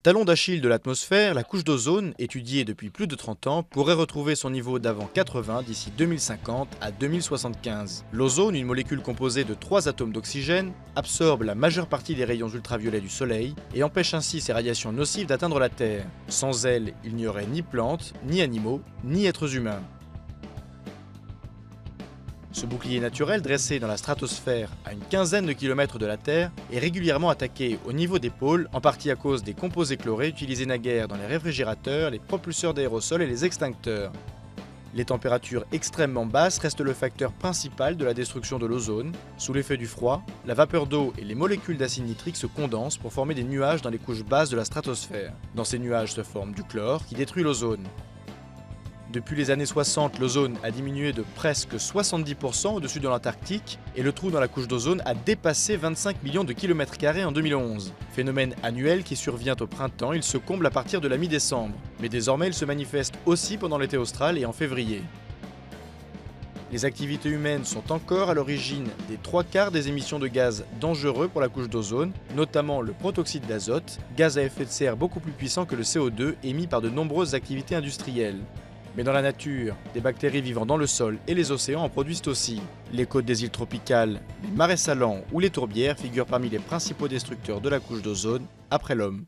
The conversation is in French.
Talon d'Achille de l'atmosphère, la couche d'ozone, étudiée depuis plus de 30 ans, pourrait retrouver son niveau d'avant 80 d'ici 2050 à 2075. L'ozone, une molécule composée de 3 atomes d'oxygène, absorbe la majeure partie des rayons ultraviolets du Soleil et empêche ainsi ces radiations nocives d'atteindre la Terre. Sans elle, il n'y aurait ni plantes, ni animaux, ni êtres humains. Ce bouclier naturel dressé dans la stratosphère à une quinzaine de kilomètres de la Terre est régulièrement attaqué au niveau des pôles, en partie à cause des composés chlorés utilisés naguère dans les réfrigérateurs, les propulseurs d'aérosols et les extincteurs. Les températures extrêmement basses restent le facteur principal de la destruction de l'ozone. Sous l'effet du froid, la vapeur d'eau et les molécules d'acide nitrique se condensent pour former des nuages dans les couches basses de la stratosphère. Dans ces nuages se forme du chlore qui détruit l'ozone. Depuis les années 60, l'ozone a diminué de presque 70% au-dessus de l'Antarctique et le trou dans la couche d'ozone a dépassé 25 millions de kilomètres carrés en 2011. Phénomène annuel qui survient au printemps, il se comble à partir de la mi-décembre. Mais désormais, il se manifeste aussi pendant l'été austral et en février. Les activités humaines sont encore à l'origine des 3/4 des émissions de gaz dangereux pour la couche d'ozone, notamment le protoxyde d'azote, gaz à effet de serre beaucoup plus puissant que le CO2 émis par de nombreuses activités industrielles. Mais dans la nature, des bactéries vivant dans le sol et les océans en produisent aussi. Les côtes des îles tropicales, les marais salants ou les tourbières figurent parmi les principaux destructeurs de la couche d'ozone après l'homme.